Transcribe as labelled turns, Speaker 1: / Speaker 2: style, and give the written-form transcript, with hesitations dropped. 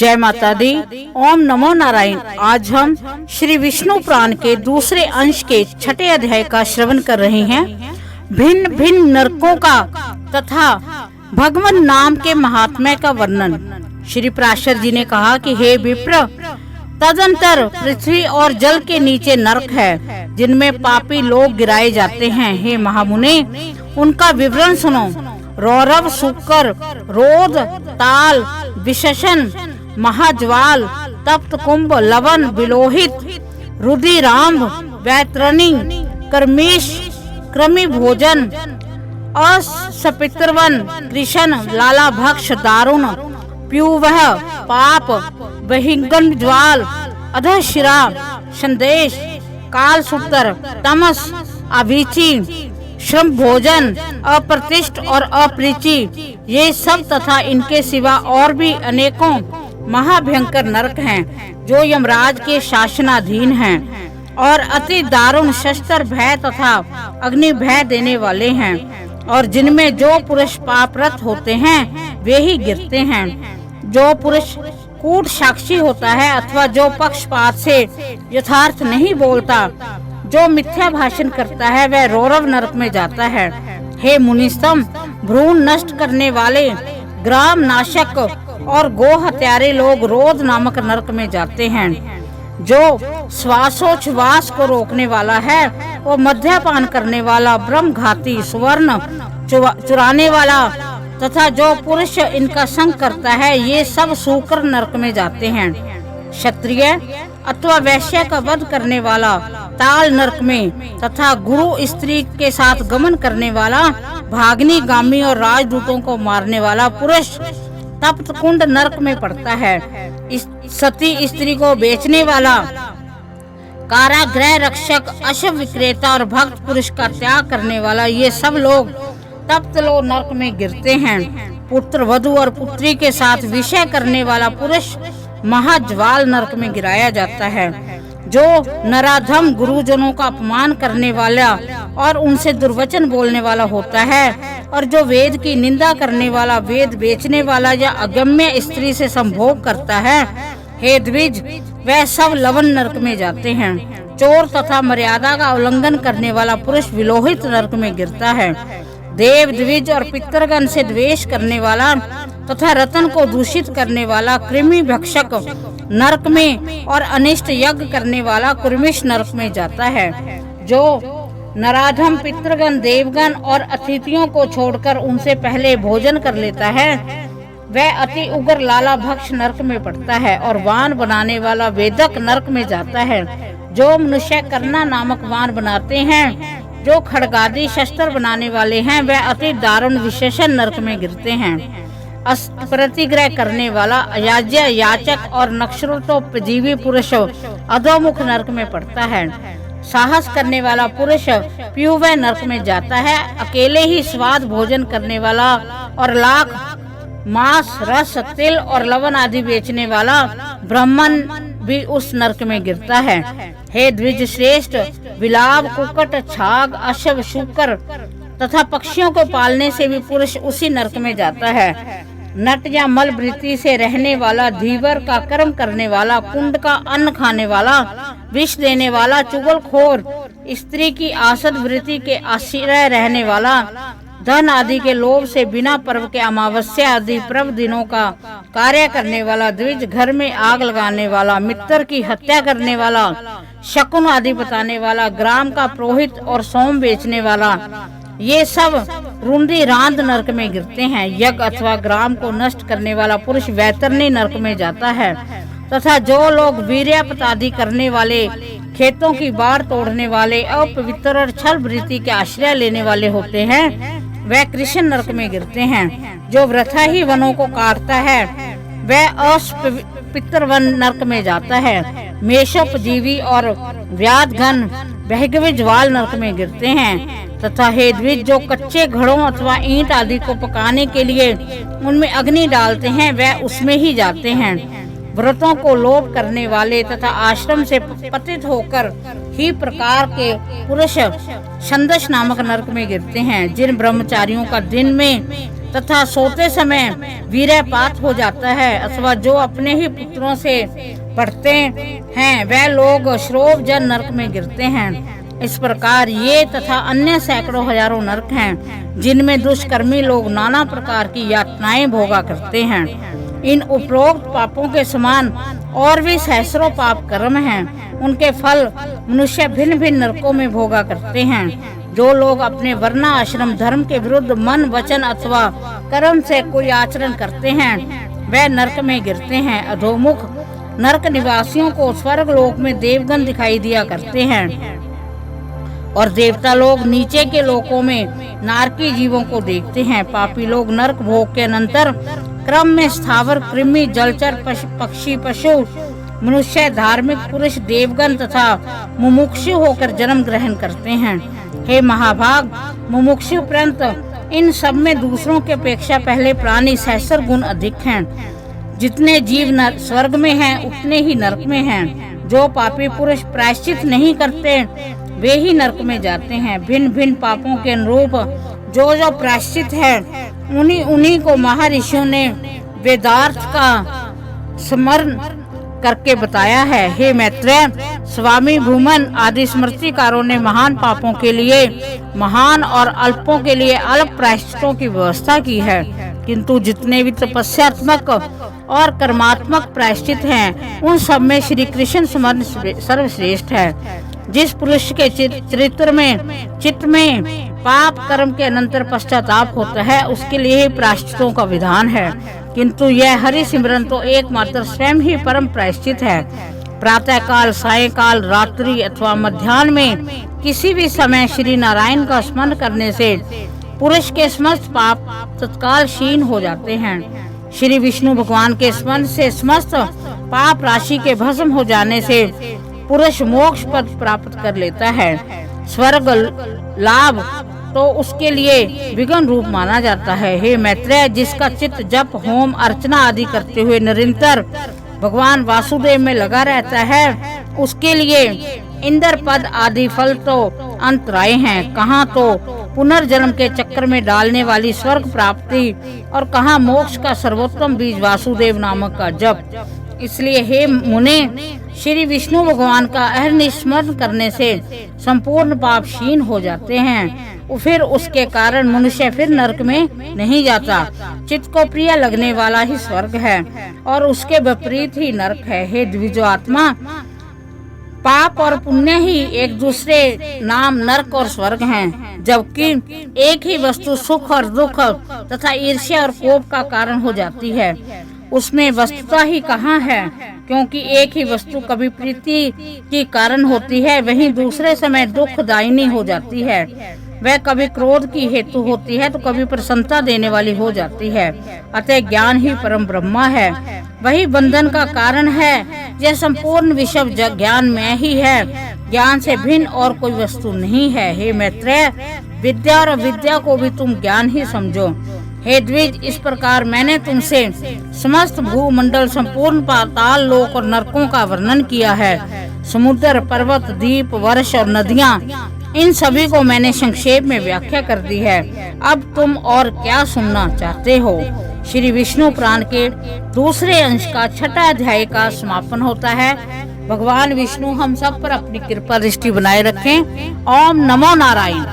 Speaker 1: जय माता दी। ओम नमो नारायण। आज हम श्री विष्णु पुराण के दूसरे अंश के 6ठे अध्याय का श्रवण कर रहे हैं। भिन्न भिन्न नरकों का तथा भगवान नाम के महात्म्य का वर्णन। श्री पराशर जी ने कहा कि हे विप्र, तदंतर पृथ्वी और जल के नीचे नरक है, जिनमें पापी लोग गिराए जाते हैं। हे महामुने, उनका विवरण सुनो। रौरव, शुकर, रोध, ताल, विशेषण, महाज्वाल, तप्त कुंभ, लवन, विलोहित, रुधिराम्भ, वैतरणी, कर्मेश, कृमि भोजन, असपितरवन, कृष्ण, लाला भक्ष, दारुण, प्यूवह, पाप, बहिंगन ज्वाल, अधशिरा, संदेश, काल सूत्र, तमस, अभिची, श्रम भोजन, अप्रतिष्ठ और अपरिचि, ये सब तथा इनके सिवा और भी अनेकों महाभयंकर नरक हैं, जो यमराज के शासनाधीन हैं और अति दारुण शस्त्र भय तथा अग्नि भय देने वाले हैं, और जिनमें जो पुरुष पापरत होते हैं वे ही गिरते हैं। जो पुरुष कूट साक्षी होता है अथवा जो पक्षपात से यथार्थ नहीं बोलता, जो मिथ्या भाषण करता है, वह रौरव नरक में जाता है। हे मुनिस्तम, भ्रूण नष्ट करने वाले, ग्राम नाशक और गो हत्यारे लोग रोध नामक नरक में जाते हैं। जो श्वासोच्छ्वास को रोकने वाला है, वो मद्यपान करने वाला, ब्रह्मघाती, स्वर्ण चुराने वाला तथा जो पुरुष इनका संग करता है, ये सब शूकर नरक में जाते हैं। क्षत्रिय अथवा वैश्य का वध करने वाला ताल नरक में तथा गुरु स्त्री के साथ गमन करने वाला, भागनी गामी और राजदूतों को मारने वाला पुरुष तप्त कुंड नरक में पड़ता है। सती स्त्री को बेचने वाला, कारागृह रक्षक, अशव विक्रेता और भक्त पुरुष का त्याग करने वाला, ये सब लोग तप्त लो नरक में गिरते हैं। पुत्र वधु और पुत्री के साथ विषय करने वाला पुरुष महाज्वाल नरक में गिराया जाता है। जो नराधम गुरुजनों का अपमान करने वाला और उनसे दुर्वचन बोलने वाला होता है, और जो वेद की निंदा करने वाला, वेद बेचने वाला या अगम्य स्त्री से संभोग करता है, हे द्विज, वह सब लवन नरक में जाते हैं। चोर तथा मर्यादा का उल्लंघन करने वाला पुरुष विलोहित नरक में गिरता है। देव, द्विज और पितरगण से द्वेष करने वाला तथा रतन को दूषित करने वाला कृमि भक्षक नरक में, और अनिष्ट यज्ञ करने वाला कुर्मिश नरक में जाता है। जो नराधम पितृगण, देवगण और अतिथियों को छोड़कर उनसे पहले भोजन कर लेता है, वह अति उग्र लाला भक्ष नरक में पड़ता है और वान बनाने वाला वेदक नरक में जाता है। जो मनुष्य कर्णा नामक वान बनाते हैं, जो खड़गादी शस्त्र बनाने वाले हैं, वह अति दारुण विशेषण नरक में गिरते हैं। प्रतिग्रह करने वाला, अयाज्य, याचक और नक्षत्रोपजीवी पुरुष अधोमुख नरक में पड़ता है। साहस करने वाला पुरुष प्यूवय नरक में जाता है। अकेले ही स्वाद भोजन करने वाला और लाख मांस, रस, तिल और लवण आदि बेचने वाला ब्राह्मण भी उस नरक में गिरता है। हे द्विज श्रेष्ठ, विलाप, कुक्कट, छाग, अशव, शुकर तथा पक्षियों को पालने से भी पुरुष उसी नरक में जाता है। नट या मल वृत्ति से रहने वाला, धीवर का कर्म करने वाला, कुंड का अन्न खाने वाला, विष देने वाला, चुगलखोर, स्त्री की आसद वृत्ति के आश्रय रहने वाला, धन आदि के लोभ से बिना पर्व के अमावस्या आदि पर्व दिनों का कार्य करने वाला, द्विज, घर में आग लगाने वाला, मित्र की हत्या करने वाला, शकुन आदि बताने वाला, ग्राम का पुरोहित और सोम बेचने वाला, ये सब रुंदी रांद नरक में गिरते हैं। यज्ञ अथवा ग्राम को नष्ट करने वाला पुरुष वैतरणी नरक में जाता है। तथा जो लोग वीर्यपत आदि करने वाले, खेतों की बाढ़ तोड़ने वाले, अपवित्र और छल वृत्ति के आश्रय लेने वाले होते हैं, वह कृष्ण नरक में गिरते हैं। जो वृथा ही वनों को काटता है, वह अस्पितर वन नरक में जाता है। मेषोपजीवी और व्याधघन बहिगवे ज्वाल नरक में गिरते हैं। तथा हे द्विज, जो कच्चे घड़ों अथवा ईंट आदि को पकाने के लिए उनमें अग्नि डालते हैं, वह उसमें ही जाते हैं। व्रतों को लोप करने वाले तथा आश्रम से पतित होकर ही प्रकार के पुरुष छंदस नामक नरक में गिरते हैं। जिन ब्रह्मचारियों का दिन में तथा सोते समय वीर्यपात हो जाता है अथवा जो अपने ही पुत्रों से पढ़ते हैं वह लोग श्रोव जल नरक में गिरते हैं। इस प्रकार ये तथा अन्य सैकड़ों हजारों नरक हैं जिनमें दुष्कर्मी लोग नाना प्रकार की यातनाएं भोगा करते हैं। इन उपरोक्त पापों के समान और भी सहस्रों पाप कर्म हैं। उनके फल मनुष्य भिन्न भिन्न नरकों में भोगा करते हैं। जो लोग अपने वर्ण आश्रम धर्म के विरुद्ध मन वचन अथवा कर्म से कोई आचरण करते हैं वह नरक में गिरते हैं। अधोमुख नरक निवासियों को स्वर्ग लोक में देवगण दिखाई दिया करते हैं और देवता लोग नीचे के लोकों में नारकी जीवों को देखते हैं। पापी लोग नरक भोग के अनंतर क्रम में स्थावर कृमि जलचर पक्षी पशु मनुष्य धार्मिक पुरुष देवगण तथा मुमुक्षु होकर जन्म ग्रहण करते हैं। हे महाभाग, मुमुक्षु पर्यंत इन सब में दूसरों के अपेक्षा पहले प्राणी सहस्र गुण अधिक हैं। जितने जीव स्वर्ग में हैं उतने ही नरक में हैं। जो पापी पुरुष प्रायश्चित नहीं करते वे ही नरक में जाते हैं। भिन्न भिन्न पापों के अनुरूप जो जो प्रायश्चित है उन्हीं को महर्षियों ने वेदार्थ का स्मरण करके बताया है। हे मैत्रेय, स्वामी भूमन आदि स्मृतिकारों ने महान पापों के लिए महान और अल्पों के लिए अल्प प्रायश्चितों की व्यवस्था की है, किंतु जितने भी तपस्यात्मक और कर्मात्मक प्रायश्चित हैं उन सब में श्री कृष्ण स्मरण सर्वश्रेष्ठ है। जिस पुरुष के चित्त में पाप कर्म के अनंतर पश्चाताप होता है उसके लिए ही प्रायश्चितों का विधान है, किंतु यह हरि सिमरन तो एकमात्र स्वयं ही परम प्रायश्चित है। प्रातः काल, सायंकाल, रात्रि अथवा मध्याह्न में किसी भी समय श्री नारायण का स्मरण करने से पुरुष के समस्त पाप तत्काल क्षीण हो जाते हैं। श्री विष्णु भगवान के स्मरण से समस्त पाप राशि के भस्म हो जाने से पुरुष मोक्ष पद प्राप्त कर लेता है। स्वर्ग लाभ तो उसके लिए विघ्न रूप माना जाता है। हे मैत्रेय, जिसका चित्त जप होम अर्चना आदि करते हुए निरंतर भगवान वासुदेव में लगा रहता है उसके लिए इंद्र पद आदि फल तो अंतराय हैं। कहाँ तो पुनर्जन्म के चक्कर में डालने वाली स्वर्ग प्राप्ति और कहाँ मोक्ष का सर्वोत्तम बीज वासुदेव नामक का जप। इसलिए हे मुने, श्री विष्णु भगवान का अहर्निस्मरण करने से संपूर्ण पाप क्षीण हो जाते हैं। फिर उसके कारण मनुष्य फिर नरक में नहीं जाता। चित्त को प्रिय लगने वाला ही स्वर्ग है और उसके विपरीत ही नरक है। हे द्विजोआत्मा, पाप और पुण्य ही एक दूसरे नाम नरक और स्वर्ग हैं, जबकि एक ही वस्तु सुख और दुख तथा ईर्ष्या और कोप का कारण हो जाती है। उसमें वस्तुता ही कहाँ है, क्योंकि एक ही वस्तु कभी प्रीति की कारण होती है वहीं दूसरे समय दुखदायिनी हो जाती है। वह कभी क्रोध की हेतु होती है तो कभी प्रसन्नता देने वाली हो जाती है। अतः ज्ञान ही परम ब्रह्मा है, वही बंधन का कारण है। यह संपूर्ण विश्व ज्ञान में ही है, ज्ञान से भिन्न और कोई वस्तु नहीं है। हे मैत्रेय, विद्या और अविद्या को भी तुम ज्ञान ही समझो। हे द्विज, इस प्रकार मैंने तुमसे समस्त भूमंडल, संपूर्ण पाताल लोक और नरकों का वर्णन किया है। समुद्र, पर्वत, द्वीप, वर्ष और नदियाँ, इन सभी को मैंने संक्षेप में व्याख्या कर दी है। अब तुम और क्या सुनना चाहते हो? श्री विष्णु पुराण के दूसरे अंश का 6वां अध्याय का समापन होता है। भगवान विष्णु हम सब पर अपनी कृपा दृष्टि बनाए रखें। ओम नमो नारायण।